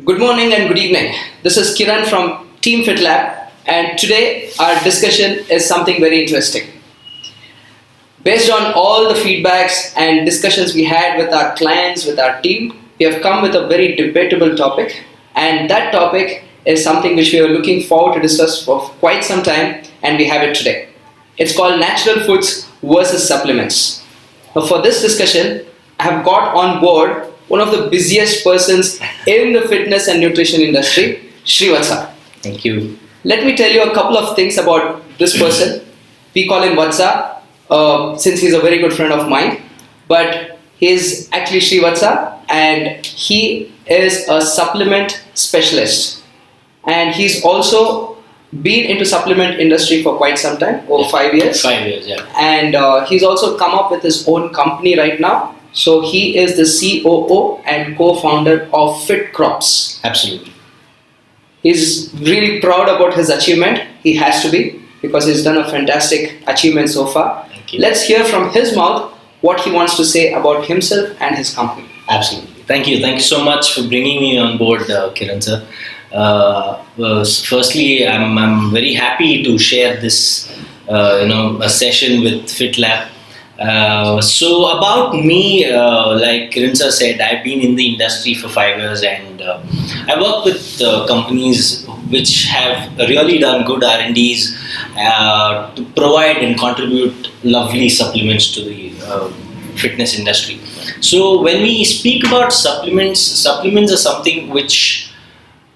Good morning and good evening. This is Kiran from Team FitLab, and today our discussion is something very interesting. Based on all the feedbacks and discussions we had with our clients, with our team, we have come with a very debatable topic, and that topic is something which we are looking forward to discuss for quite some time, and we have it today. It's called natural foods versus supplements. Now, for this discussion, I have got on board one of the busiest persons in the fitness and nutrition industry, Srivatsa. Thank you. Let me tell you a couple of things about this person. We call him Vatsa since he's a very good friend of mine, but he's actually Srivatsa and he is a supplement specialist. And he's also been into supplement industry for quite some time, over 5 years. 5 years, yeah. And he's also come up with his own company right now. So he is the COO and co-founder of FitCrops. Absolutely. He's really proud about his achievement. He has to be, because he's done a fantastic achievement so far. Thank you. Let's hear from his mouth what he wants to say about himself and his company. Absolutely. Thank you. Thank you so much for bringing me on board, Kiran sir. Firstly, I'm very happy to share this, a session with FitLab. So about me, like Kiran sir said, I've been in the industry for 5 years, and I work with companies which have really done good R&Ds to provide and contribute lovely supplements to the fitness industry. So when we speak about supplements are something which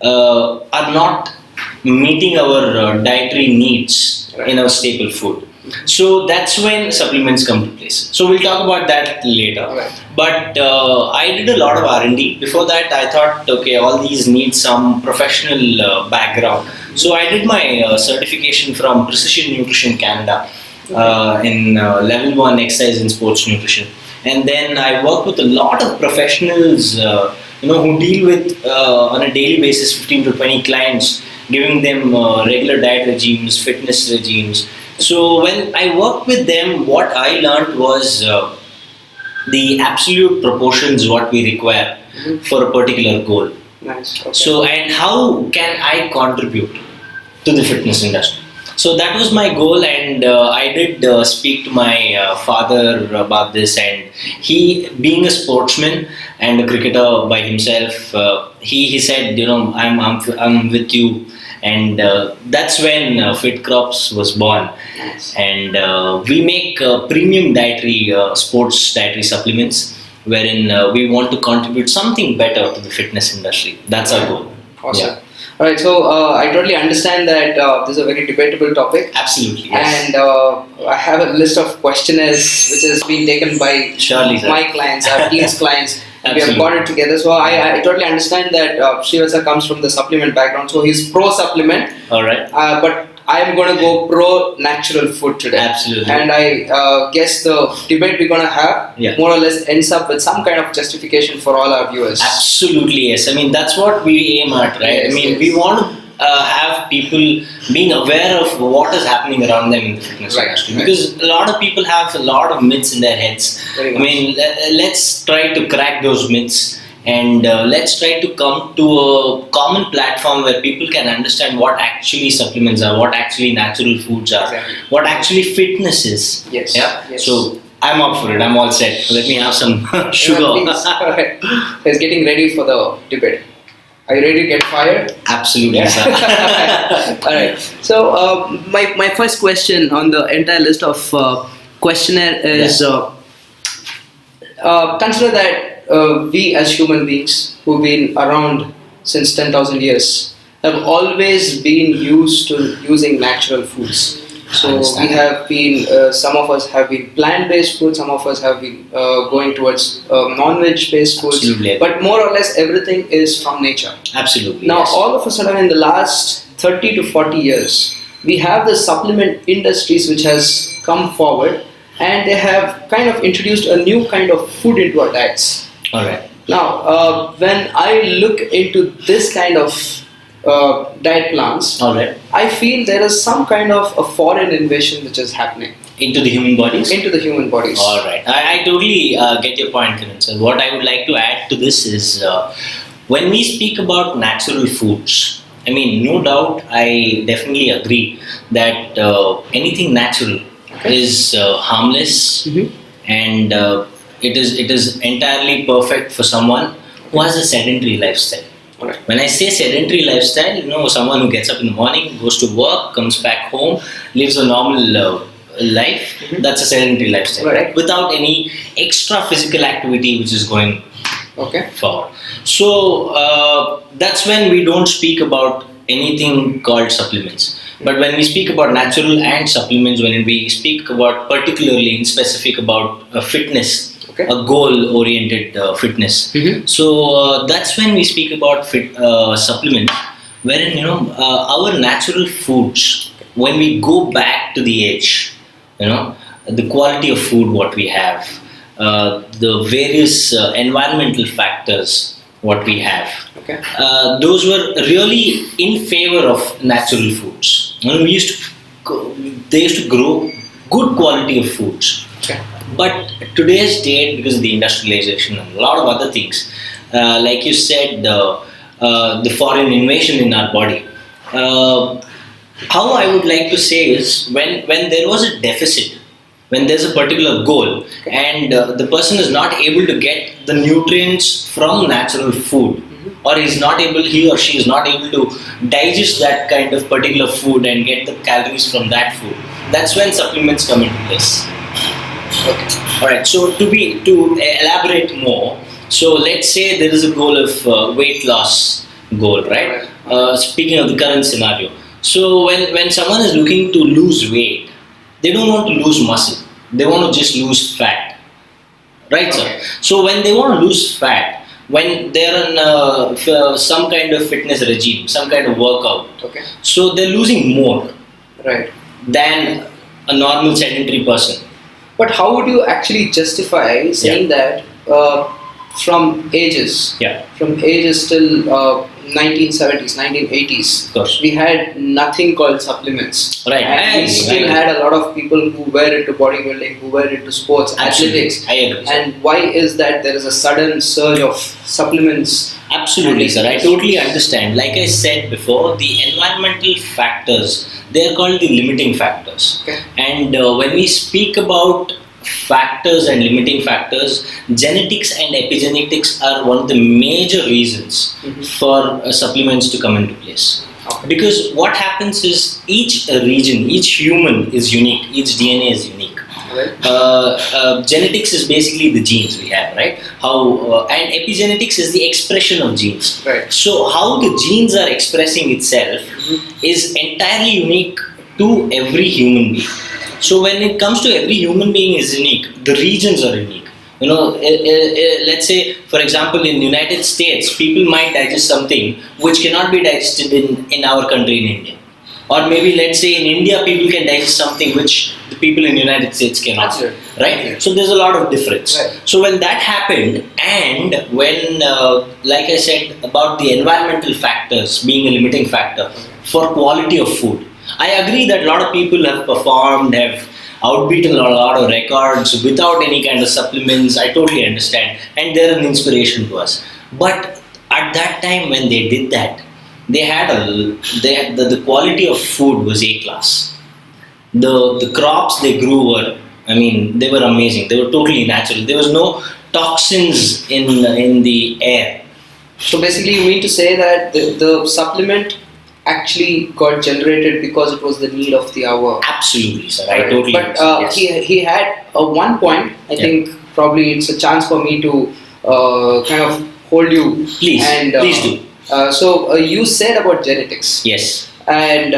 are not meeting our dietary needs in our staple food. So that's when supplements come to place. So we'll talk about that later. Right. But I did a lot of R&D. Before that, I thought, okay, all these need some professional background. So I did my certification from Precision Nutrition Canada in level 1 exercise and sports nutrition. And then I worked with a lot of professionals, who deal with on a daily basis 15 to 20 clients, giving them regular diet regimes, fitness regimes. So when I worked with them, what I learned was the absolute proportions what we require for a particular goal. Nice. Okay. So, and how can I contribute to the fitness industry? So that was my goal, and I did speak to my father about this, and he, being a sportsman and a cricketer by himself, he said, I'm with you. And that's when FitCrops was born. Nice. And we make premium dietary, sports dietary supplements, wherein we want to contribute something better to the fitness industry. That's our goal. Awesome. Yeah. All right, so I totally understand that this is a very debatable topic. Absolutely, yes. And I have a list of questionnaires which has been taken by Surely, sir. my clients, our team's clients. We have Absolutely. got it together. So I totally understand that Srivatsa comes from the supplement background. So he's pro-supplement. All right. But I'm going to go pro-natural food today. Absolutely. And I guess the debate we're going to have more or less ends up with some kind of justification for all our viewers. Absolutely, yes. I mean, that's what we aim at, right? Yes, I mean, yes. we want to have people being aware of what is happening around them in the fitness Right, industry. right. Because a lot of people have a lot of myths in their heads. Very I much. mean, let's try to crack those myths, and let's try to come to a common platform where people can understand what actually supplements are, what actually natural foods are, Exactly. what actually fitness is. Yes, Yeah. yes. So I'm up for it. I'm all set. Let me have some sugar. Please. All right. He's getting ready for the debate. Are you ready to get fired? Absolutely, sir. All right. So my first question on the entire list of questionnaire is consider that we as human beings who've been around since 10,000 years have always been used to using natural foods. So we Understand. have been, some of us have been plant-based food, some of us have been going towards non-veg based foods, Absolutely. but more or less everything is from nature. Absolutely. Now, yes. all of a sudden, in the last 30 to 40 years, we have the supplement industries which has come forward, and they have kind of introduced a new kind of food into our diets. All right. Now, when I look into this kind of diet plans, All right. I feel there is some kind of a foreign invasion which is happening Into the human bodies? into the human bodies. All right. I totally get your point, Kiran. So what I would like to add to this is When we speak about natural foods, I mean, no doubt, I definitely agree that anything natural is harmless, and it is entirely perfect for someone who has a sedentary lifestyle. Alright. When I say sedentary lifestyle, someone who gets up in the morning, goes to work, comes back home, lives a normal life, that's a sedentary lifestyle, Right. without any extra physical activity which is going Okay. forward. So that's when we don't speak about anything called supplements. But when we speak about natural and supplements, when we speak about particularly in specific about fitness, Okay. a goal-oriented fitness. So that's when we speak about supplements, wherein our natural foods. When we go back to the edge, the quality of food what we have, the various environmental factors what we have. Okay. Those were really in favor of natural foods. They used to grow good quality of foods. Okay. But today's date, because of the industrialization and a lot of other things, like you said, the foreign invasion in our body. How I would like to say is when there was a deficit, when there's a particular goal, and the person is not able to get the nutrients from natural food, or he or she is not able to digest that kind of particular food and get the calories from that food, that's when supplements come into place. Okay. All right. So to elaborate more, so let's say there is a goal of weight loss goal, right? Speaking of the current scenario, so when someone is looking to lose weight, they don't want to lose muscle; they want to just lose fat, right, sir? So when they want to lose fat, when they're in some kind of fitness regime, some kind of workout, Okay. so they're losing more Right. than a normal sedentary person. But how would you actually justify saying that from ages till 1970s, 1980s, Of course. we had nothing called supplements. Right. And we still had a lot of people who were into bodybuilding, who were into sports, athletics. I agree, sir. And why is that there is a sudden surge of supplements? Absolutely, sir. I totally understand. Like I said before, the environmental factors, they are called the limiting factors. Okay. And when we speak about factors and limiting factors, genetics and epigenetics are one of the major reasons for supplements to come into place. Okay. Because what happens is each region, each human is unique, each DNA is unique. Right. Genetics is basically the genes we have, right? And epigenetics is the expression of genes. Right. So how the genes are expressing itself is entirely unique to every human being. So when it comes to every human being is unique, the regions are unique. Let's say, for example, in the United States, people might digest something which cannot be digested in our country in India. Or maybe let's say in India, people can digest something which the people in the United States cannot. That's right. Right? So there's a lot of difference. Right. So when that happened, and when, like I said, about the environmental factors being a limiting factor for quality of food, I agree that a lot of people have performed, have outbeaten a lot of records without any kind of supplements. I totally understand, and they're an inspiration to us. But at that time when they did that, the quality of food was A class. The crops they grew they were amazing. They were totally natural. There was no toxins in the air. So basically, you mean to say that the supplement actually got generated because it was the need of the hour. Absolutely, sir. I totally But understand. Yes. he had one point. I think probably it's a chance for me to kind of hold you. Please, please do. So you said about genetics. Yes. And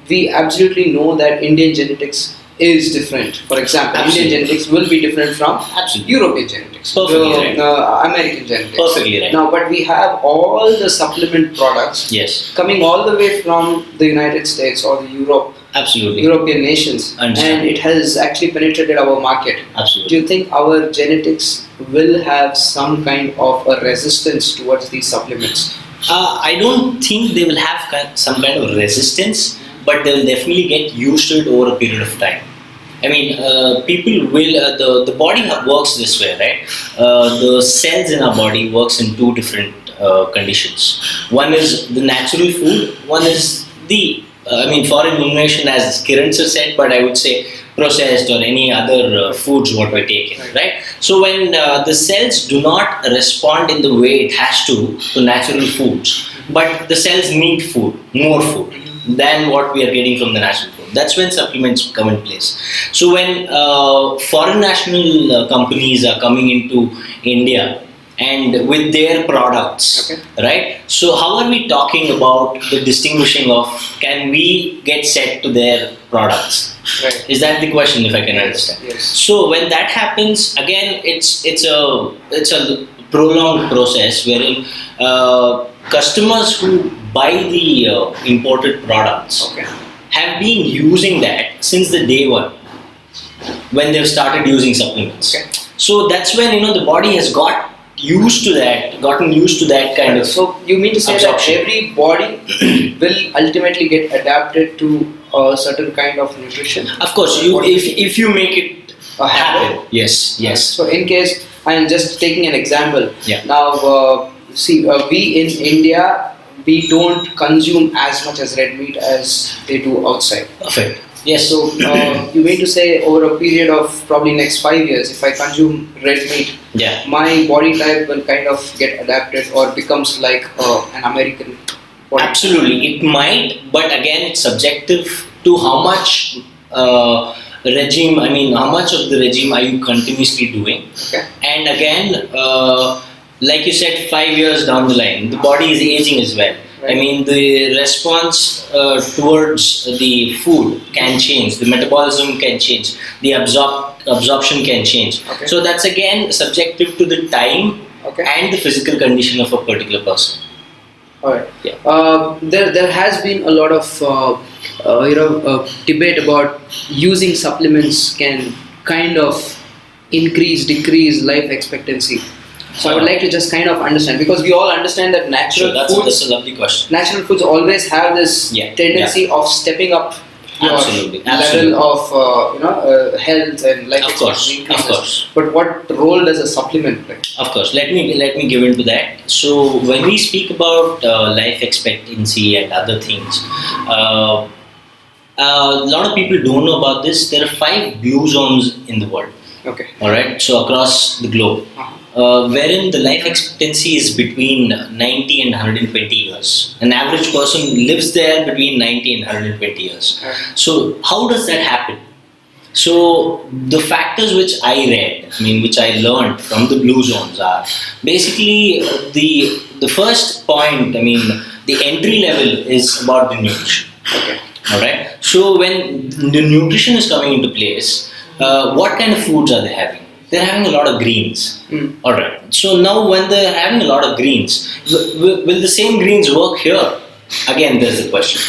we absolutely know that Indian genetics is different. For example, Absolutely. Indian genetics will be different from Absolutely. European genetics, Perfectly right. American genetics. Perfectly right. Now, but we have all the supplement products Yes. coming all the way from the United States or the Absolutely. European nations, Understand. and it has actually penetrated our market. Absolutely. Do you think our genetics will have some kind of a resistance towards these supplements? I don't think they will have some kind of resistance, but they will definitely get used to it over a period of time. I mean, people will. The body works this way, right? The cells in our body works in two different conditions. One is the natural food, one is the foreign innovation, as Kiran sir said, but I would say processed or any other foods what we're taking, right? So when the cells do not respond in the way it has to natural foods, but the cells need food, more food than what we are getting from the natural food. That's when supplements come in place. So when foreign national companies are coming into India and with their products, right? So how are we talking about the distinguishing of, can we get set to their products? Right. Is that the question, if I can understand? Yes. So when that happens, again, it's a prolonged process wherein customers who buy the imported products have been using that since the day one when they've started using supplements. So that's when the body has gotten used to that kind of. So you mean to say absorption. that every body will ultimately get adapted to a certain kind of nutrition? Of course, if you make it happen. Yes. So in case, I am just taking an example. Yeah. Now, we in India, we don't consume as much as red meat as they do outside. Perfect. Yes. So you mean to say over a period of probably next 5 years, if I consume red meat, my body type will kind of get adapted or becomes like an American body? Absolutely, it might, but again, it's subjective to how much regime. How much of the regime are you continuously doing? And again, like you said, 5 years down the line, the body is aging as well. Right. The response towards the food can change, the metabolism can change, the absorption can change. So that's again subjective to the time and the physical condition of a particular person. Alright. Yeah. There has been a lot of debate about using supplements can kind of decrease life expectancy. So I would like to just kind of understand, because we all understand that natural that's foods, a lovely question. Natural foods always have this tendency of stepping up your level of health and life expectancy. Of course. But what role does a supplement play? Of course. Let me give into that. So when we speak about life expectancy and other things, a lot of people don't know about this. There are 5 blue zones in the world. All right. So across the globe. Wherein the life expectancy is between 90 and 120 years. An average person lives there between 90 and 120 years. So how does that happen? So the factors which I read, which I learned from the blue zones are basically the first point. The entry level is about the nutrition. All right. So when the nutrition is coming into place, what kind of foods are they having? They're having a lot of greens. Alright. So now when they're having a lot of greens, will the same greens work here? Again, there's the question.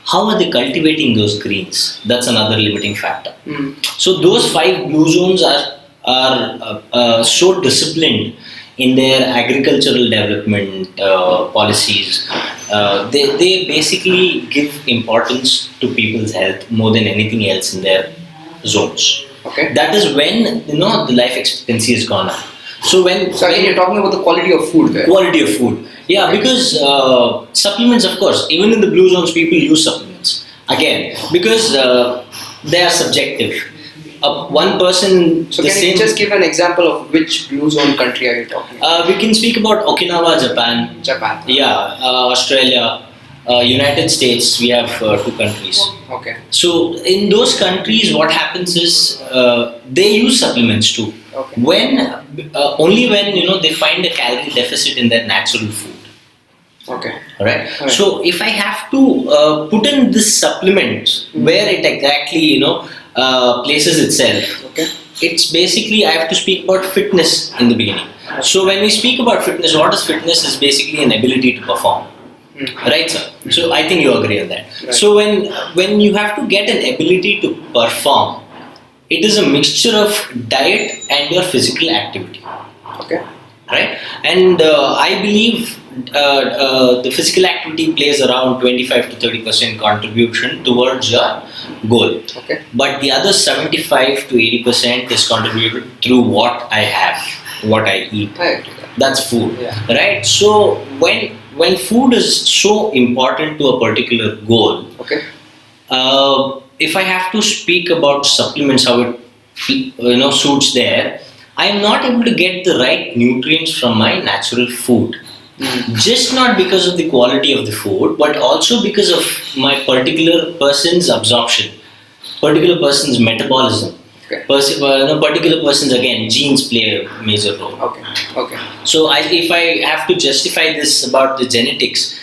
How are they cultivating those greens? That's another limiting factor. So those 5 blue zones are so disciplined in their agricultural development policies. They basically give importance to people's health more than anything else in their zones. That is when the life expectancy has gone up. So again, you're talking about the quality of food there. Quality of food, yeah, because supplements, of course, even in the blue zones, people use supplements. Again, because they are subjective. One person. So can you just give an example of which blue zone country are you talking about? We can speak about Okinawa, Japan. Yeah, Australia. United States, we have 2 countries. So in those countries, what happens is they use supplements too. When only when they find a calorie deficit in their natural food. Alright. So if I have to put in this supplement where it exactly places itself, it's basically, I have to speak about fitness in the beginning. So when we speak about fitness, what is fitness? Is basically an ability to perform. Right, sir. So I think you agree on that. So when you have to get an ability to perform, it is a mixture of diet and your physical activity. Right? And I believe the physical activity plays around 25 to 30% contribution towards your goal. But the other 75 to 80% is contributed through what I have. what I eat. I agree. That's food, Yeah. right? So when food is so important to a particular goal, Okay. if I have to speak about supplements, how it suits there, I am not able to get the right nutrients from my natural food. Just not because of the quality of the food, but also because of my particular person's absorption, particular person's metabolism. Okay. Particular person's, again, genes play a major role. Okay. Okay. So if I have to justify this about the genetics,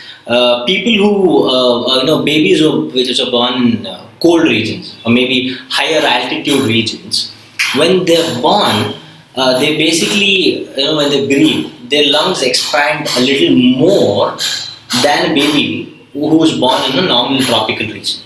people who babies which are born in cold regions or maybe higher altitude regions, when they're born, they basically, when they breathe, their lungs expand a little more than a baby who is born in a normal tropical region.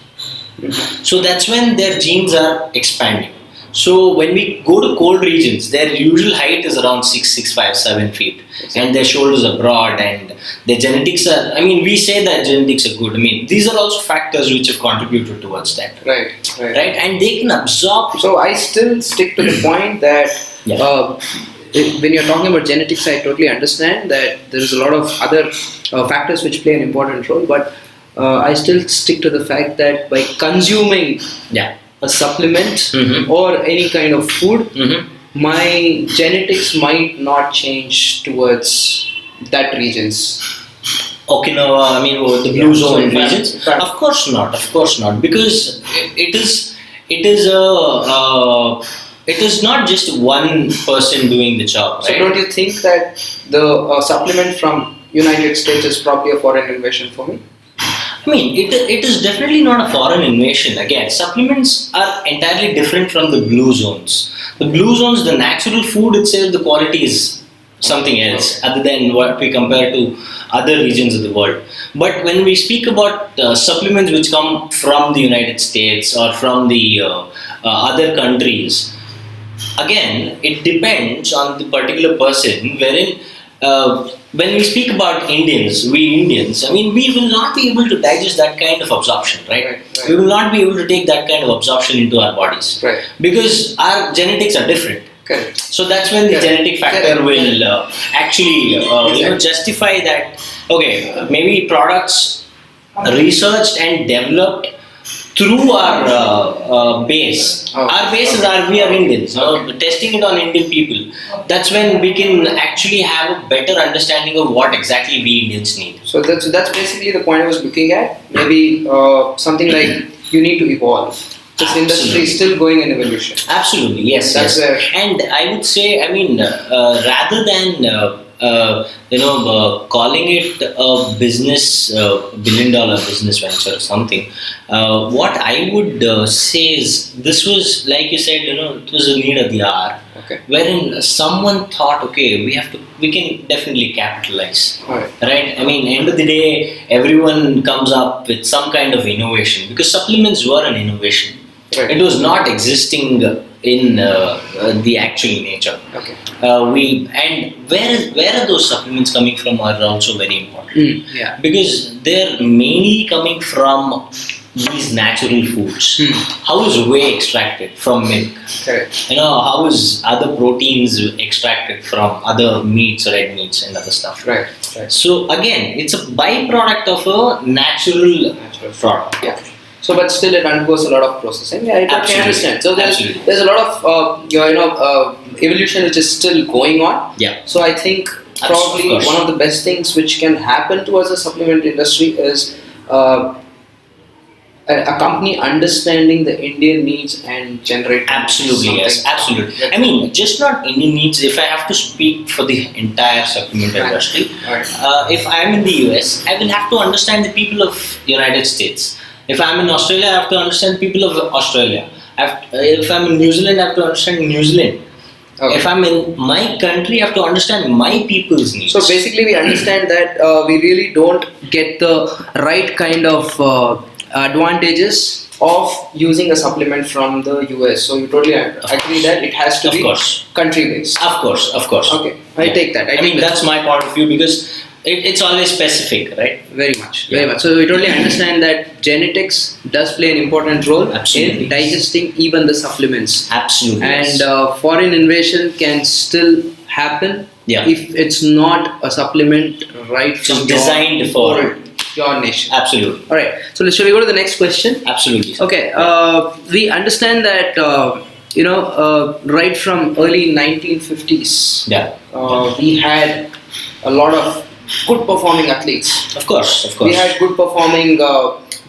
So that's when their genes are expanding. So when we go to cold regions, their usual height is around 6'5", 7 feet, and their shoulders are broad, and their genetics are. I mean, we say that genetics are good. I mean, these are also factors which have contributed towards that. Right. Right, and they can absorb. So I still stick to the point that when you're talking about genetics, I totally understand that there is a lot of other factors which play an important role, but I still stick to the fact that by consuming a supplement or any kind of food, my genetics might not change towards that regions. Okinawa, I mean, the blue zone regions. In fact. Of course not, because it is not just one person doing the job, So right? don't you think that the supplement from United States is probably a foreign invasion for me? I mean, it is definitely not a foreign invasion. Again, supplements are entirely different from the blue zones. The blue zones, the natural food itself, the quality is something else other than what we compare to other regions of the world. But when we speak about supplements which come from the United States or from the other countries, again, it depends on the particular person, wherein when we speak about Indians, I mean, we will not be able to digest that kind of absorption, right? We will not be able to take that kind of absorption into our bodies, Right. because our genetics are different. Correct. So that's when the genetic factor will actually justify that. Okay, maybe products researched and developed through our base. Our base is we are Indians. Testing it on Indian people. That's when we can actually have a better understanding of what exactly we Indians need. So that's basically the point I was looking at. Maybe something like you need to evolve. This industry is still going in evolution. Absolutely, yes. That's yes. where. And I would say, I mean, rather than calling it a business, billion-dollar business venture or something, what I would say is this was, like you said, it was a need of the hour. Okay. Wherein someone thought, okay, we can definitely capitalize, right? I mean, end of the day, everyone comes up with some kind of innovation, because supplements were an innovation. Right. It was not existing in the actual nature. Okay. Where are those supplements coming from are also very important. Yeah. Because they're mainly coming from these natural foods. How is whey extracted from milk? Correct. How is other proteins extracted from other meats, red meats and other stuff. Right. So again, it's a byproduct of a natural product. Yeah. So, but still, it undergoes a lot of processing. Yeah, I totally understand. So there's a lot of evolution which is still going on. Yeah. So I think probably one of the best things which can happen towards the supplement industry is a company understanding the Indian needs and generating. Absolutely, yes, absolutely. I mean, just not Indian needs. If I have to speak for the entire supplement industry, if I'm in the US, I will have to understand the people of United States. If I'm in Australia, I have to understand people of Australia. If I'm in New Zealand, I have to understand New Zealand. Okay. If I'm in my country, I have to understand my people's needs. So basically, we understand that we really don't get the right kind of advantages of using a supplement from the US. So you totally agree that it has to be country-based. Of course. Okay, I take that. I mean, that's my point of view, because it's always specific, right? Very much. So we totally understand that genetics does play an important role in digesting even the supplements. Absolutely. And foreign invasion can still happen Yeah. if it's not a supplement right So from designed for your nation. absolutely, All right. So shall we go to the next question? absolutely. Sir. Okay. We understand that right from early 1950s, Yeah. we had a lot of good performing athletes. Of course. We had good performing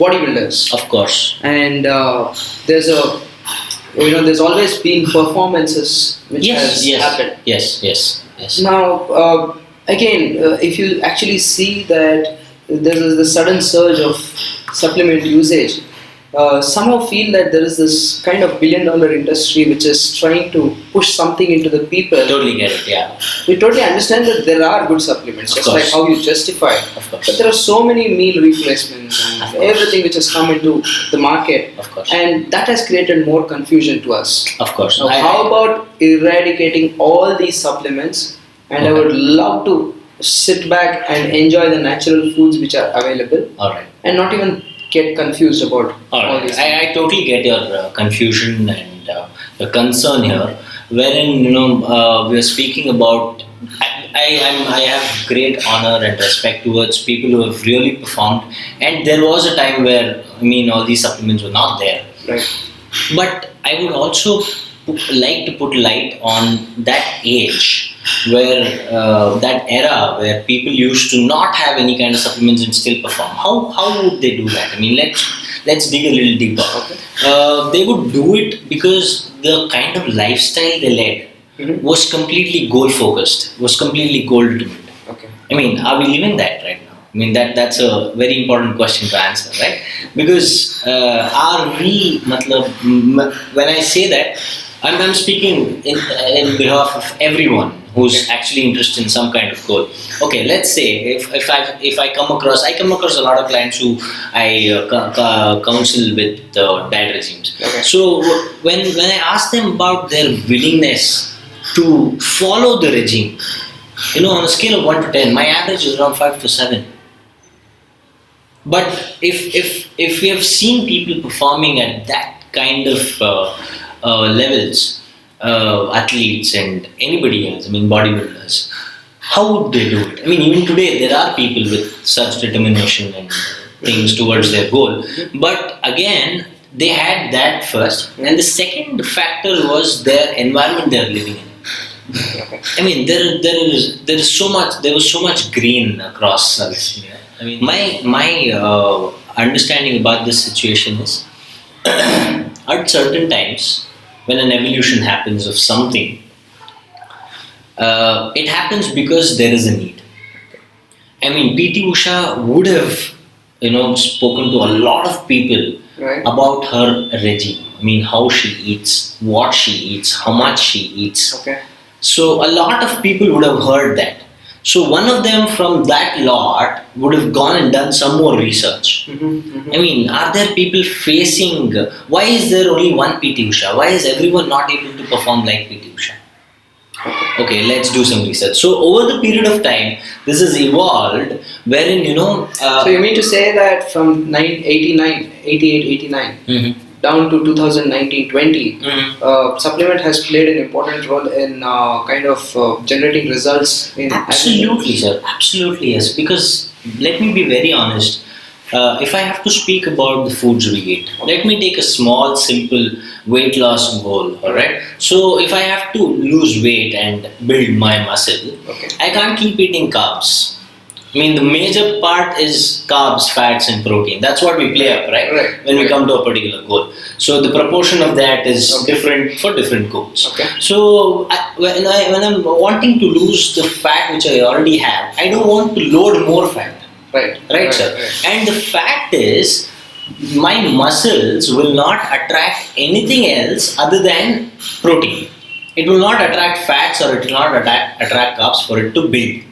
bodybuilders, Of course. and there's always been performances which has happened. Yes. Now, again, if you actually see that there is the sudden surge of supplement usage, somehow feel that there is this kind of billion-dollar industry which is trying to push something into the people. Totally get it. Yeah. We totally understand that there are good supplements, Of just course. like how you justify. Of course. But there are so many meal replacements Of and course. everything which has come into the market, Of course. and that has created more confusion to us. Of course. Now, how about eradicating all these supplements? And I Okay. would love to sit back and enjoy the natural foods which are available, All right. and not even get confused about All all right. these things. I totally get your confusion and the concern here, wherein we are speaking about. I have great honor and respect towards people who have really performed, and there was a time where all these supplements were not there. Right. But I would also like to put light on that age where that era where people used to not have any kind of supplements and still perform. How would they do that? Let's dig a little deeper. Okay. They would do it because the kind of lifestyle they led was completely goal focused, was completely goal determined. Okay. Are we living that right now? That's a very important question to answer, right? Because are we, when I say that, I'm speaking in behalf of everyone who's actually interested in some kind of goal. Okay, let's say if I come across a lot of clients who I counsel with diet regimes. Okay. So when I ask them about their willingness to follow the regime, on a scale of 1 to 10, my average is around 5 to 7. But if we have seen people performing at that kind of levels, athletes and anybody else, bodybuilders, how would they do it? Even today there are people with such determination and things towards their goal. But again, they had that first, and the second factor was their environment they're living in. Okay. There was so much green across us. My understanding about this situation is at certain times when an evolution happens of something, it happens because there is a need. PT Usha would have spoken to a lot of people Right. about her regime. How she eats, what she eats, how much she eats. Okay. So a lot of people would have heard that. So one of them from that lot would have gone and done some more research. Are there people facing, why is there only one PT Usha? Why is everyone not able to perform like PT Usha? Okay, let's do some research. So over the period of time, this has evolved wherein, So you mean to say that from 88-89 down to 2019-20, supplement has played an important role in generating results in Absolutely, sir. Absolutely, yes. Because let me be very honest. If I have to speak about the foods we eat, let me take a small, simple weight loss goal. All right. So if I have to lose weight and build my muscle, Okay. I can't keep eating carbs. The major part is carbs, fats, and protein. That's what we play up, right? Right. When we come to a particular goal. So the proportion of that is different for different goals. Okay. So when I'm wanting to lose the fat which I already have, I don't want to load more fat. Right, sir. Right. And the fact is, my muscles will not attract anything else other than protein. It will not attract fats or it will not attract carbs for it to build.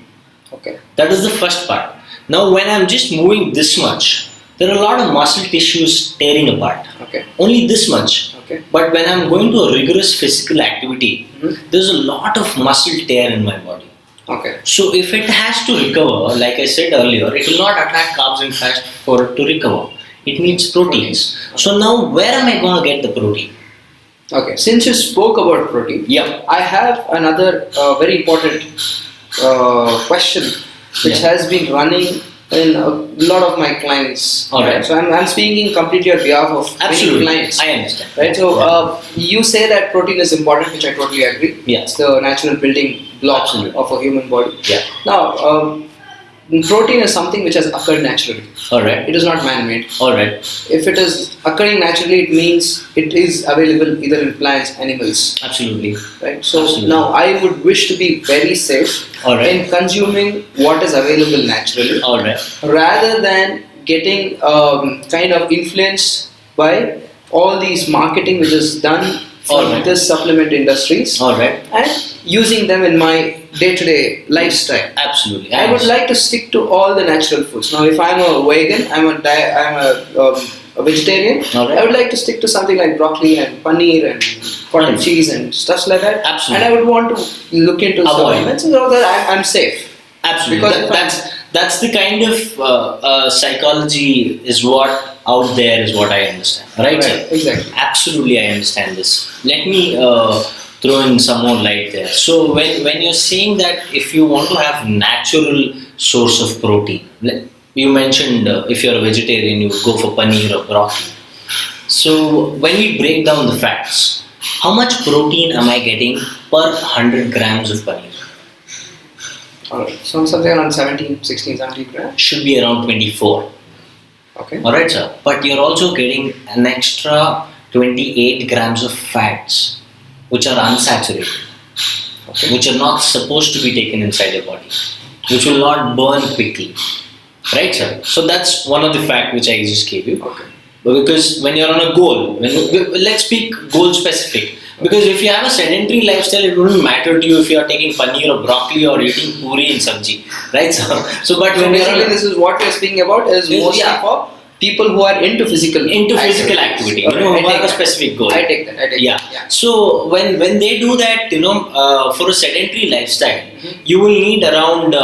Okay. That is the first part. Now, when I'm just moving this much, there are a lot of muscle tissues tearing apart. Okay. Only this much. Okay. But when I'm going to a rigorous physical activity, there's a lot of muscle tear in my body. Okay. So if it has to recover, like I said earlier, it will not attract carbs and fats for it to recover. It needs proteins. So now where am I going to get the protein? Okay, since you spoke about protein, Yeah. I have another very important question which Yeah. has been running in a lot of my clients. All right. So I'm speaking completely on behalf of many Absolutely. clients. I understand. Right. So Yeah. you say that protein is important, which I totally agree. Yeah. It's the natural building block Absolutely. of a human body. Yeah. Now, protein is something which has occurred naturally. All right. It is not man-made. All right. If it is occurring naturally, it means it is available either in plants, animals. Absolutely. Right. So Absolutely. now I would wish to be very safe All right. in consuming what is available naturally, All right. rather than getting kind of influenced by all these marketing which is done from Alright. this supplement industries All right. and using them in my day-to-day lifestyle. Absolutely. I would like to stick to all the natural foods. Now, if I'm a vegan, a vegetarian, Alright. I would like to stick to something like broccoli and paneer and cottage cheese and stuff like that. Absolutely. And I would want to look into Avoid. supplements so that I'm safe. Absolutely. Because That's the kind of psychology is what out there is what I understand. Right, sir? Exactly. Absolutely, I understand this. Let me throw in some more light there. So when you're saying that if you want to have natural source of protein, you mentioned if you're a vegetarian, you would go for paneer or broccoli. So when we break down the facts, how much protein am I getting per 100 grams of paneer? Alright. So something around 16, 17 grams. Should be around 24. Okay. Alright, sir. But you're also getting an extra 28 grams of fats, which are unsaturated, Okay. which are not supposed to be taken inside your body, which will not burn quickly. Right, sir? So that's one of the facts which I just gave you. Okay. But because when you're on a goal, let's speak goal specific. Because if you have a sedentary lifestyle, it wouldn't matter to you if you are taking paneer or broccoli or eating puri and sabji, right? So but So when you're basically, this is what we're speaking about is mostly Yeah. for people who are into physical activity, Okay, who I have take a that. specific goal. I take that. Yeah. So when they do that, for a sedentary lifestyle, you will need around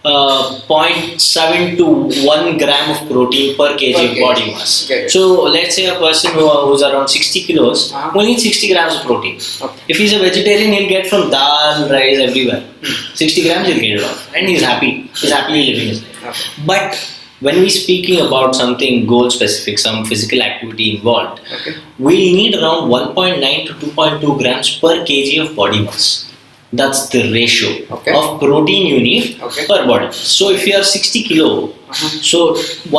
0.7 to 1 gram of protein per kg Per of kg. body mass. Get it. So let's say a person who's around 60 kilos Uh-huh. will need 60 grams of protein. Okay. If he's a vegetarian, he'll get from dal, rice, everywhere. 60 grams he'll get it off, and he's happy. He's happily living his life. Okay. But when we're speaking about something goal specific, some physical activity involved, Okay. we'll need around 1.9 to 2.2 grams per kg of body mass. That's the ratio Okay. of protein you need Okay. per body. So if you are 60 kilo, so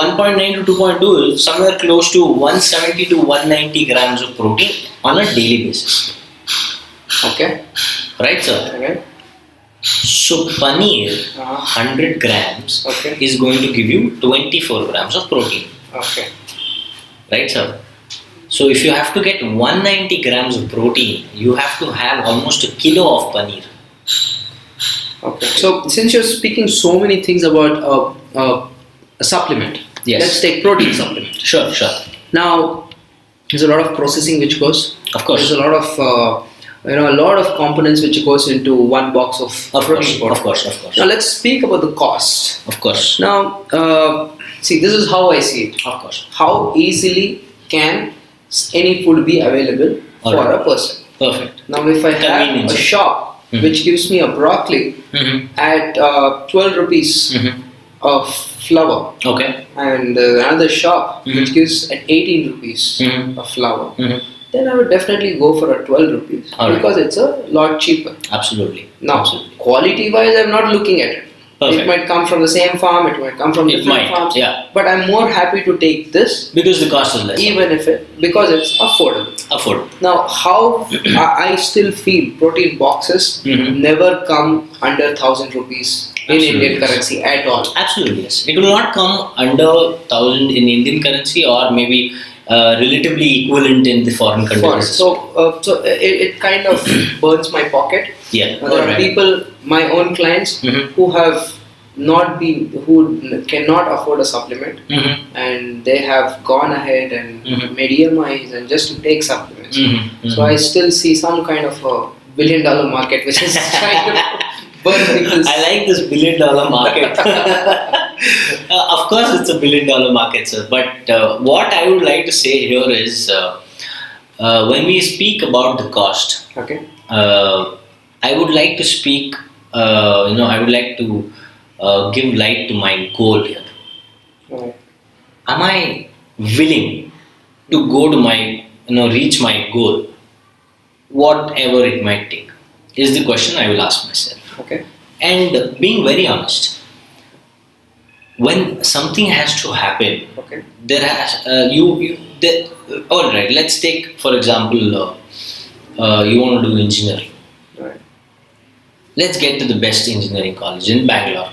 1.9 to 2.2 is somewhere close to 170 to 190 grams of protein on a daily basis. Okay. Right, sir? Okay. So paneer, Uh-huh. 100 grams Okay. is going to give you 24 grams of protein. Okay. Right, sir? So if you have to get 190 grams of protein, you have to have almost a kilo of paneer. Okay. So since you're speaking so many things about a supplement, Yes. let's take protein supplement. Sure, sure. Now, there's a lot of processing which goes. Of course. There's a lot of a lot of components which goes into one box of protein powder. Of course. Now let's speak about the cost. Of course. Now, see, this is how I see it. Of course. How easily can any food be available for Alright. a person? Perfect. Now, if I have Convenience. a shop which gives me a broccoli Mm-hmm. at 12 rupees Mm-hmm. of flour, Okay. and another shop which gives at 18 rupees Mhm. of flour, Mm-hmm. then I would definitely go for a 12 rupees Alright. because it's a lot cheaper. Absolutely. Now, Absolutely. quality wise, I'm not looking at it. Perfect. It might come from the same farm, it might come from It different might, farms, yeah. but I'm more happy to take this Because the cost is less. even if because it's affordable. Affordable. Now, how I still feel protein boxes Mhm. never come under 1,000 rupees in Absolutely. Indian currency at all. Absolutely, yes. It will not come under 1,000 in Indian currency or maybe relatively equivalent in the foreign countries. So it kind of burns my pocket. Yeah. Now, there are Alright. people, my own clients, Mhm. who have who cannot afford a supplement, Mhm. and they have gone ahead and Mhm. made EMIs and just to take supplements. Mhm. So I still see some kind of a $1 billion market which is trying to burn people's. I like this $1 billion market. Of course, it's a $1 billion market, sir. But what I would like to say here is When we speak about the cost, Okay. I would like to speak, I would like to give light to my goal here. Alright. Am I willing to go to my, reach my goal, whatever it might take? Is the question I will ask myself. Okay. And being very honest, when something has to happen, Okay. there has all right. Let's take for example, you want to do engineering. Alright. Let's get to the best engineering college in Bangalore.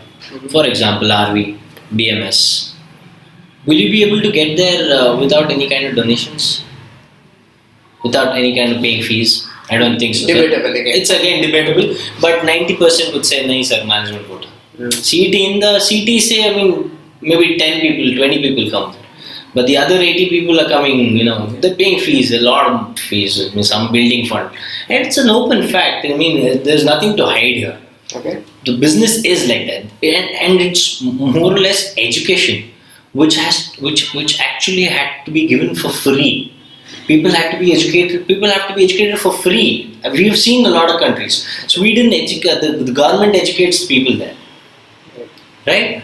For example, RV, BMS. Will you be able to get there without any kind of donations? Without any kind of paying fees? I don't think so. Debatable again. It's again debatable, but 90% would say, nahi sir, management quota. CT in the CT say, I mean, maybe 10 people, 20 people come there. But the other 80 people are coming, they're paying fees, a lot of fees, I mean, some building fund. And it's an open fact. I mean, there's nothing to hide here. Okay. The business is like that. And it's more or less education, which actually had to be given for free. People have to be educated for free. We've seen a lot of countries. Sweden, the government educates people there. Right?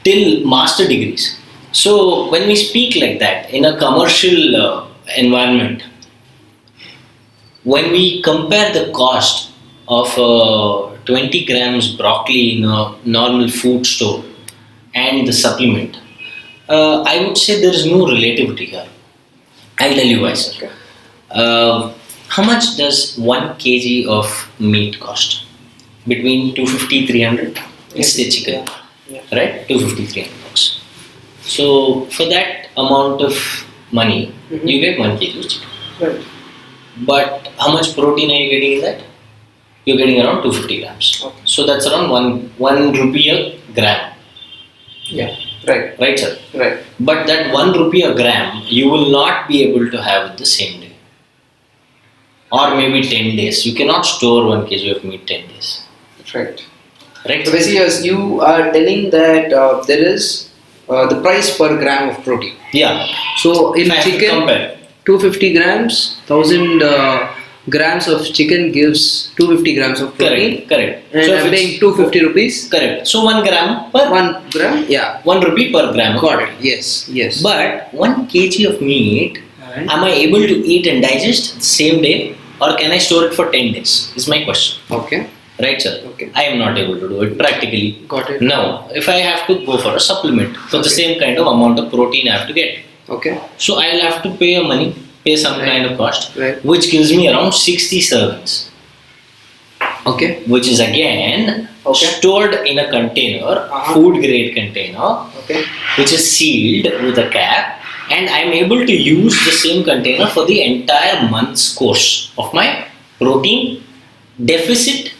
Till master degrees. So when we speak like that in a commercial environment, when we compare the cost of 20 grams broccoli in a normal food store and the supplement, I would say there is no relativity here. I'll tell you why, sir. Okay. How much does 1 kg of meat cost? Between 250 300? It's the chicken. Yeah. Right? 250 300 bucks. So for that amount of money, you get 1 kg of chicken. Right. But how much protein are you getting in that? You're getting around 250 grams. Okay. So that's around one rupee a gram. Yeah. Right. Right, sir? Right. But that 1 rupee a gram, you will not be able to have it the same day. Or maybe 10 days. You cannot store 1 kg of meat 10 days. Right. Right? So basically, as you are telling that there is the price per gram of protein. Yeah. So in If I have to chicken, compare. 250 grams, 1000 grams of chicken gives 250 grams of protein. Correct. And So if I'm it's- paying 250 rupees. Correct. So 1 gram per 1 gram, yeah. 1 rupee per gram. of Got protein. it. Yes. Yes. But 1 kg of meat, Alright. am I able to eat and digest the same day, or can I store it for 10 days? Is my question. Okay. Right, sir? Okay. I am not able to do it practically. Got it. Now, if I have to go for a supplement for the same kind of amount of protein I have to get, Okay. so I'll have to pay some Right. kind of cost, Right. which gives me around 60 servings, Okay. which is again Okay. stored in a container, food grade container, Okay. which is sealed with a cap, and I'm able to use the same container for the entire month's course of my protein deficit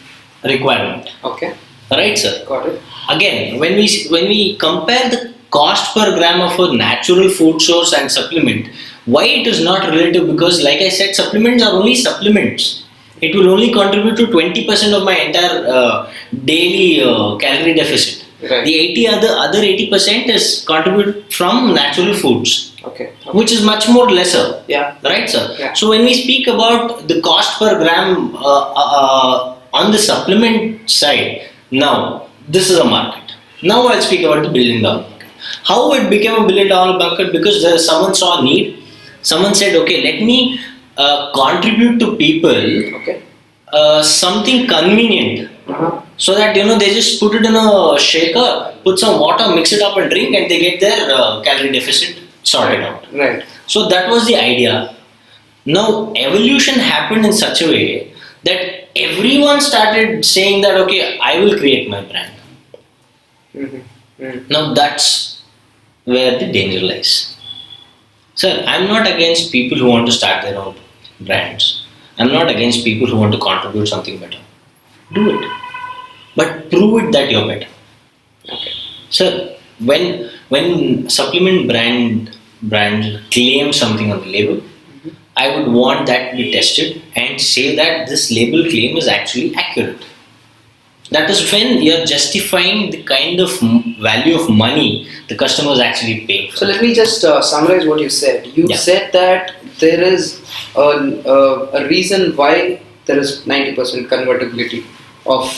requirement. Okay. Right, sir? Got it. Again, when we compare the cost per gram of a natural food source and supplement, why it is not relative? Because like I said, supplements are only supplements. It will only contribute to 20% of my entire daily calorie deficit. Right. The other 80% is contributed from natural foods, Okay. which is much more lesser. Yeah. Right, sir? Yeah. So when we speak about the cost per gram on the supplement side, now this is a market. Now I'll speak about the billion dollar market. How it became a billion dollar market? Because someone saw a need. Someone said, okay, let me contribute to people Okay. something convenient. Uh-huh. So that they just put it in a shaker, put some water, mix it up and drink, and they get their calorie deficit sorted out. Right. So that was the idea. Now evolution happened in such a way that everyone started saying that, okay, I will create my brand. Mm-hmm. Now that's where the danger lies. Sir, I'm not against people who want to start their own brands. I'm not against people who want to contribute something better. Do it. But prove it that you're better. Okay. Sir, when supplement brand claims something on the label, I would want that to be tested and say that this label claim is actually accurate. That is when you're justifying the kind of value of money the customer is actually paying for. So let me just summarize what you said. You Yeah. said that there is a reason why there is 90% convertibility of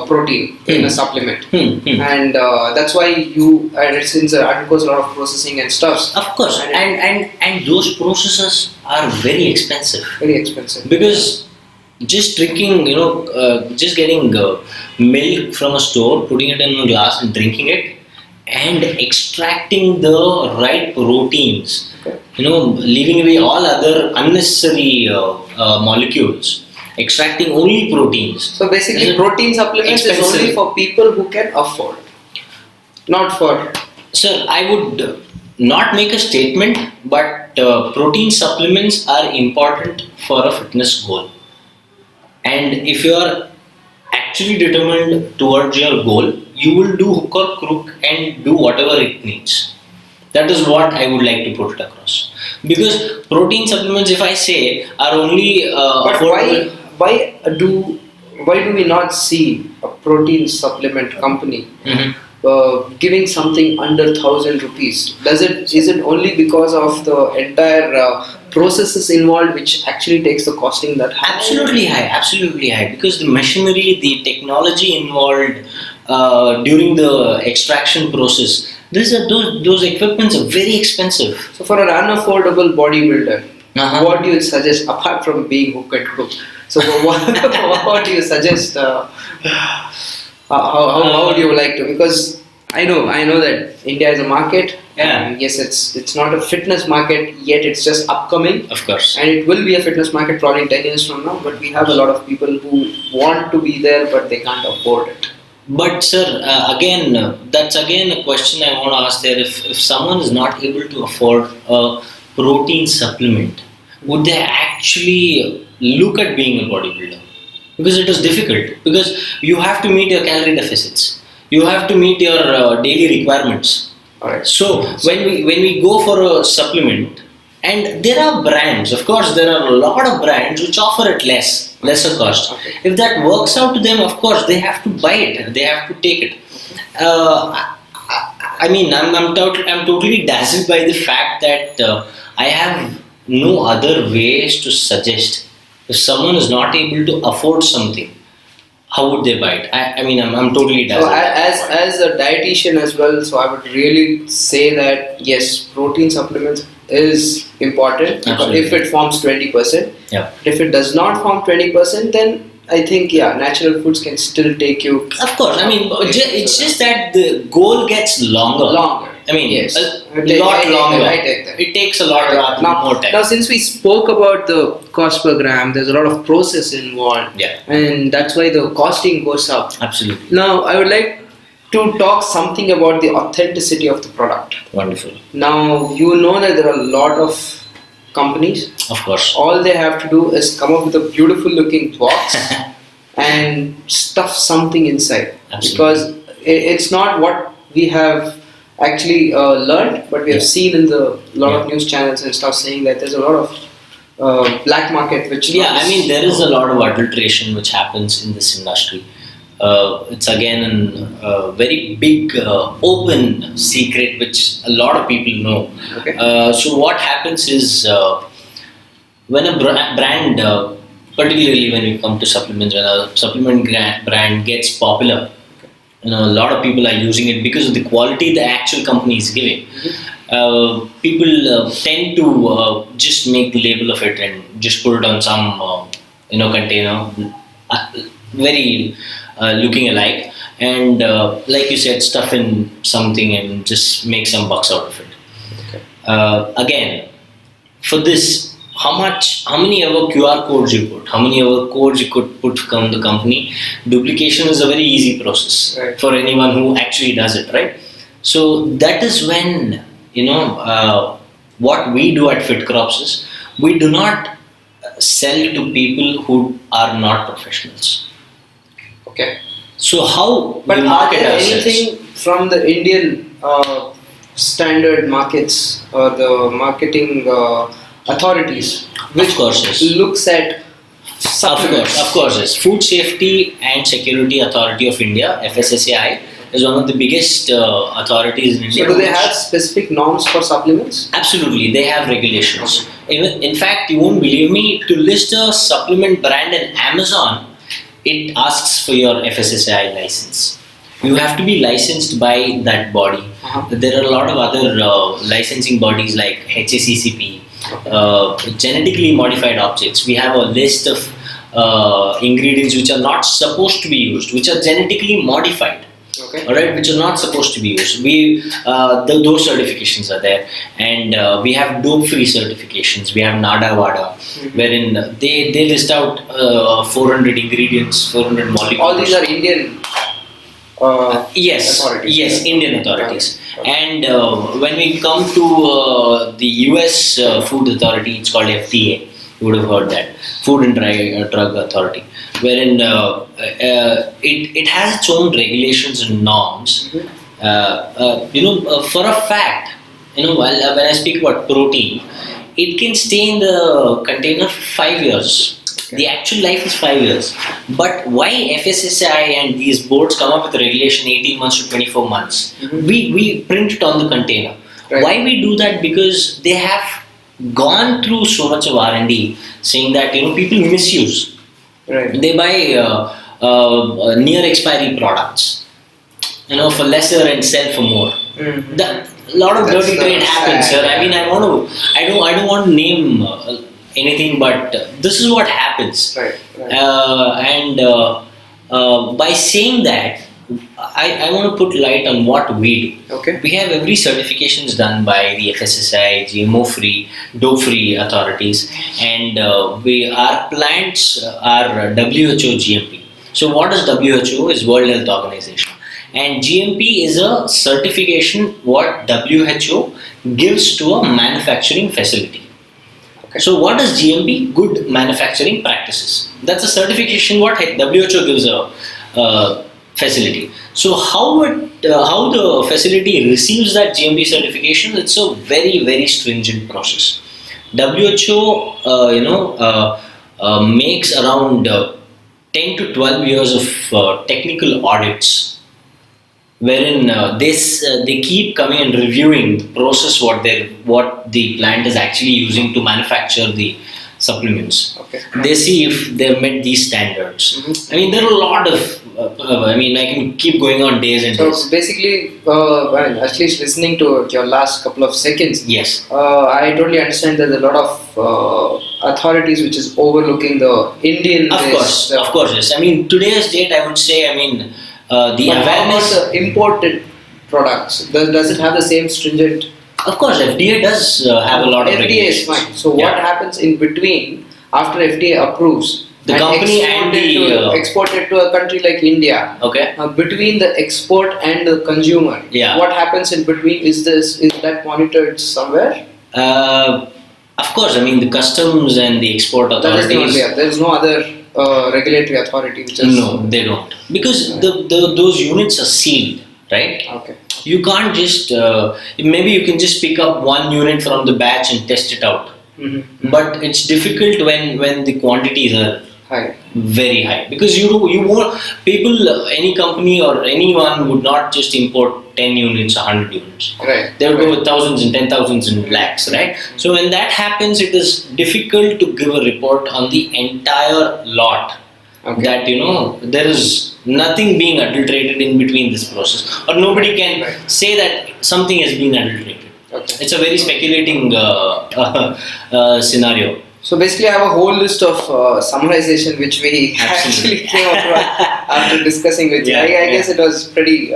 protein in a supplement, and that's why and it since it undergoes a lot of processing and stuff. Of course, and those processes are very expensive. Very expensive. Because just drinking, just getting milk from a store, putting it in a glass and drinking it, and extracting the right proteins, Okay. leaving away all other unnecessary molecules, extracting only proteins. So basically, protein supplements is expensive. only for people who can afford, not for. Sir, I would not make a statement, but protein supplements are important for a fitness goal. And if you are actually determined towards your goal, you will do hook or crook and do whatever it needs. That is what I would like to put it across. Because protein supplements, if I say, are only But affordable. why do we not see a protein supplement company Mhm. giving something under 1,000 rupees? Is it only because of the entire processes involved which actually takes the costing that high? Absolutely high. Because the machinery, the technology involved during the extraction process, those equipments are very expensive. So for an unaffordable bodybuilder, Uh-huh. what do you suggest apart from being hook and crook? So what do you suggest? How would you like to? Because I know that India is a market. Yeah. And yes, it's not a fitness market yet. It's just upcoming. Of course. And it will be a fitness market probably in 10 years from now. But we have a lot of people who want to be there, but they can't afford it. But sir, that's again a question I want to ask there. If someone is not able to afford a protein supplement, would they actually look at being a bodybuilder? Because it is difficult. Because you have to meet your calorie deficits. You have to meet your daily requirements. Alright. So when we go for a supplement, and there are brands, of course, there are a lot of brands which offer it lesser cost. Okay. If that works out to them, of course, they have to buy it. They have to take it. I'm totally dazzled by the fact that I have no other ways to suggest. If someone is not able to afford something, how would they buy it? I'm totally So dazzled. as a dietitian as well, so I would really say that yes, protein supplements is important Absolutely. if it forms 20%. Yeah. If it does not form 20%, then I think natural foods can still take you Of course, it's just that the goal gets longer. Yes. A lot longer. I take that. It takes a lot more time. Now, since we spoke about the cost per gram, there's a lot of process involved. Yeah. And that's why the costing goes up. Absolutely. Now, I would like to talk something about the authenticity of the product. Wonderful. Now, you know that there are a lot of companies. Of course. All they have to do is come up with a beautiful looking box and stuff something inside. Absolutely. Because it's not what we have actually learned, but we have seen in the lot of news channels and stuff saying that there's a lot of black market which there is a lot of adulteration which happens in this industry. It's again a very big open secret which a lot of people know. Okay. So what happens is when a brand, particularly when you come to supplements, when a supplement brand gets popular, a lot of people are using it because of the quality the actual company is giving. People tend to just make the label of it and just put it on some container, very looking alike, and like you said, stuff in something and just make some bucks out of it. Okay. Again, for this, how many ever QR codes you put, how many ever codes you could put from the company, duplication is a very easy process Right. for anyone who actually does it, right? So that is when, what we do at FitCrops is, we do not sell to people who are not professionals. Okay. So how But we are market there ourselves? anything from the Indian standard markets or the marketing authorities which Of course, yes. looks at supplements? Of course, yes. Food Safety and Security Authority of India (FSSAI) is one of the biggest authorities in India. So, do they have specific norms for supplements? Absolutely, they have regulations. In fact, you won't believe me, to list a supplement brand in Amazon, it asks for your FSSAI license. You have to be licensed by that body. There are a lot of other licensing bodies like HACCP, genetically modified objects. We have a list of ingredients which are not supposed to be used, which are genetically modified. Okay. All right, which are not supposed to be used. Those certifications are there, and we have dope-free certifications. We have NADA, wherein they list out 400 ingredients, 400 molecules. All these are Indian yes, authorities. yes, Indian authorities. Okay. And when we come to the US Food Authority, it's called FDA. You would have heard that, Food and Drug Authority, wherein it has its own regulations and norms. For a fact, when I speak about protein, it can stay in the container for 5 years. Okay. The actual life is 5 years. But why FSSAI and these boards come up with a regulation 18 months to 24 months? We print it on the container. Right. Why we do that? Because they have gone through so much of R&D, saying that people misuse. Right. They buy near expiry products, for lesser and sell for more. A lot of dirty trade happens, sir. I mean, I don't want to name anything, but this is what happens. Right. By saying that, I want to put light on what we do. Okay. We have every certifications done by the FSSAI, GMO-free, dope-free authorities, and our plants are WHO GMP. So what is WHO? Is World Health Organization, and GMP is a certification what WHO gives to a manufacturing facility. Okay. So what is GMP? Good manufacturing practices. That's a certification what WHO gives a facility. So how the facility receives that GMP certification? It's a very, very stringent process. WHO makes around 10 to 12 years of technical audits, wherein they keep coming and reviewing the process what the plant is actually using to manufacture the supplements. Okay. They see if they've met these standards. I mean, there are a lot of I can keep going on days and days. So basically, at least listening to your last couple of seconds, Yes. I totally understand that there are a lot of authorities which is overlooking the Indian. Of course, yes. I mean, today's date, I would say, the But how about awareness. the imported products? Does it have the same stringent? Of course, FDA does have a lot of FDA regulations. is fine. So what Yeah. happens in between after FDA approves? The company and export it to a country like India. Okay. Between the export and the consumer, Yeah. what happens in between? Is that monitored somewhere? Of course, the customs and the export That is the authorities. only. There is no other regulatory authority which is. No, they don't, because those units are sealed, right? Okay. You can't just maybe you can just pick up one unit from the batch and test it out, but it's difficult when the quantities are Hi. very high, because you won't, any company or anyone would not just import 10 units, 100 units. Right. They will go with thousands and 10,000s and lakhs, right? So when that happens, it is difficult to give a report on the entire lot. Okay. That there is nothing being adulterated in between this process, or nobody can say that something has been adulterated. Okay. It's a very speculating scenario. So basically, I have a whole list of summarization which we actually came across after discussing with you. I guess it was pretty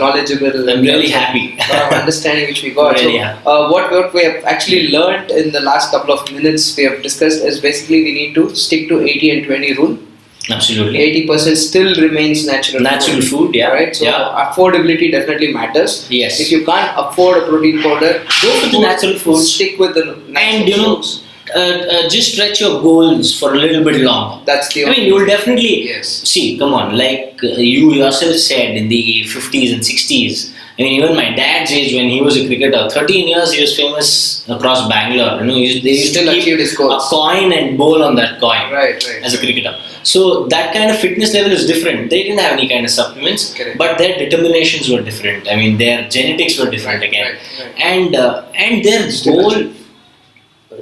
knowledgeable. I'm really happy. Understanding which we got. Really what we have actually learned in the last couple of minutes we have discussed is basically we need to stick to 80 and 20 rule. Absolutely. 80% still remains natural food, yeah. Right? So affordability definitely matters. Yes. If you can't afford a protein powder, go for the natural food. Stick with the natural foods. Just stretch your goals for a little bit longer. That's the you will definitely Yes. see. Come on, like you yourself said, in the 50s and 60s, I mean, even my dad's age, when he was a cricketer, 13 years he was famous across Bangalore. They used Still to keep achieved his goals. a coin and bowl on that coin Right. as a cricketer. So that kind of fitness level is different. They didn't have any kind of supplements, Correct. but their determinations were different. I mean, their genetics were different again, Right. And their Still goal, achieved.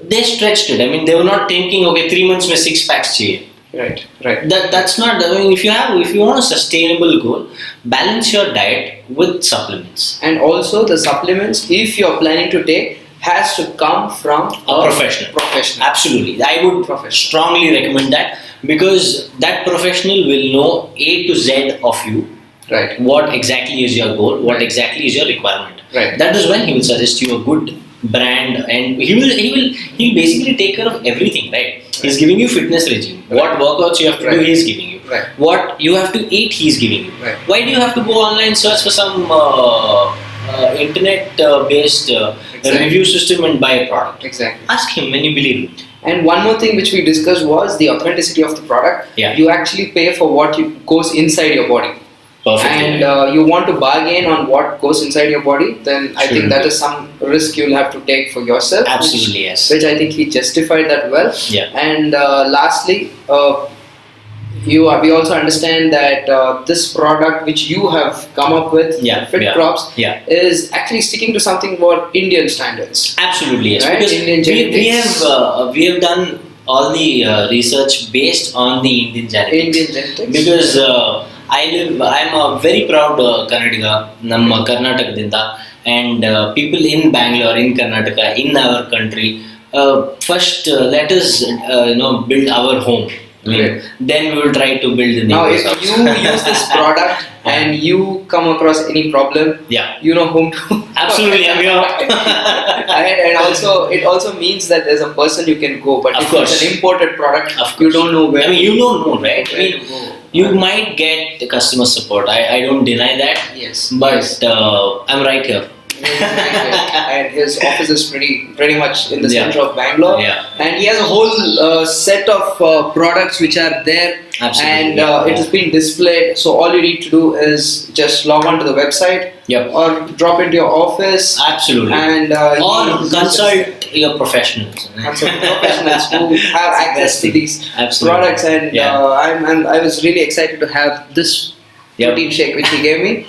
they stretched it. I mean, they were not thinking, okay, 3 months mein 6 packs chahiye. Right. That's not. I mean, if you want a sustainable goal, balance your diet with supplements. And also the supplements, if you're planning to take, has to come from A professional. Absolutely, I would strongly recommend that, because that professional will know A to Z of you. Right. What exactly is your goal? What exactly is your requirement? Right. That is when he will suggest you a good brand, and he'll basically take care of everything. Right. He's giving you fitness regime. What workouts you have to do, he's giving you. Right. What you have to eat, he's giving you. Right. Why do you have to go online, search for some internet based review system and buy a product? Exactly. Ask him when you believe it. And one more thing which we discussed was the authenticity of the product. Yeah. You actually pay for what goes inside your body. Perfectly. And you want to bargain on what goes inside your body, then I think that is some risk you'll have to take for yourself. Absolutely, yes. Which I think he justified that well. Yeah. And lastly, we also understand that this product which you have come up with, FitCrops, is actually sticking to something more Indian standards. Absolutely, yes. Right? Because Indian genetics. we have done all the research based on the Indian genetics. Because I'm a very proud Kannadiga, Namma Karnatakaದಿಂದ, and people in Bangalore, in Karnataka, in our country, first let us build our home. Then we will try to build the Now, if house. you use this product and you come across any problem, you know whom to. Absolutely, I'm here. And also, it also means that there's a person you can go. But if it's an imported product, you don't know where. I mean, you don't know, right? Where to go. You might get customer support. I don't deny that. Yes. But I'm right here. And his office is pretty much in the center of Bangalore. Yeah. And he has a whole set of products which are there. Absolutely. And it has been displayed. So all you need to do is just log on to the website. Or drop into your office. Absolutely. And or consult your professionals. Professionals who have access to these products. And I was really excited to have this protein shake which he gave me.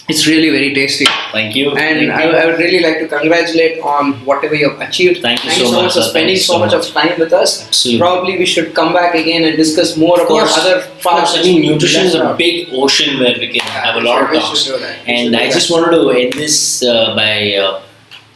It's really very tasty. Thank you. And I would really like to congratulate on whatever you have achieved. Thank you so much for spending so much of time with us. Absolutely. Probably we should come back again and discuss more about other parts. I mean, nutrition is a big ocean where we can have a lot of talks. And I just wanted to end this by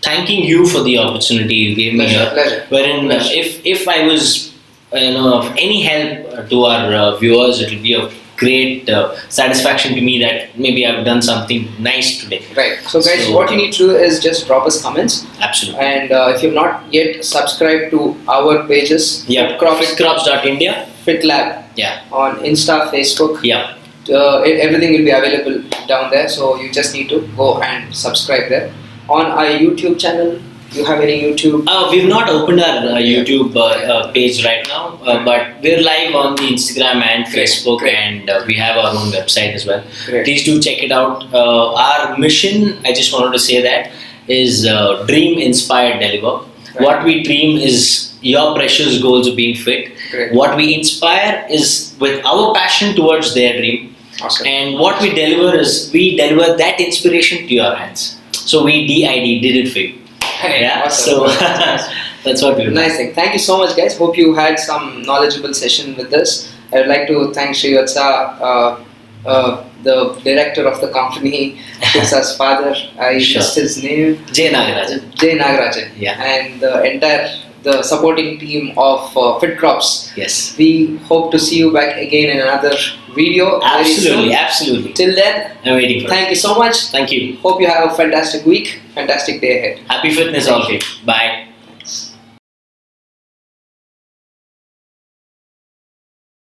thanking you for the opportunity you gave me here. Pleasure. Wherein if I was of any help to our viewers, it will be of great satisfaction to me that maybe I've done something nice today. Right. So guys, what you need to do is just drop us comments. Absolutely. And if you've not yet subscribed to our pages, FitCrops.India, FitLab, on Insta, Facebook, everything will be available down there. So you just need to go and subscribe there. On our YouTube channel, you have any YouTube? We've not opened our YouTube page right now, but we're live on the Instagram and Facebook, and we have our own website as well. Please do check it out. Our mission, I just wanted to say that, is dream, inspire, deliver. What we dream is your precious goals of being fit. What we inspire is with our passion towards their dream. Awesome. And what we deliver is we deliver that inspiration to your hands. So we did it for you. Awesome. So that's what we do. Nice thing. Thank you so much, guys. Hope you had some knowledgeable session with this. I would like to thank Srivatsa, the director of the company, Srivatsa's father. I missed his name. J. Nagarajan. And the supporting team of FitCrops. Yes. We hope to see you back again in another video. Absolutely. Till then, I'm waiting for it. Thank you so much. Thank you. Hope you have a fantastic week, fantastic day ahead. Happy fitness all of you. Bye.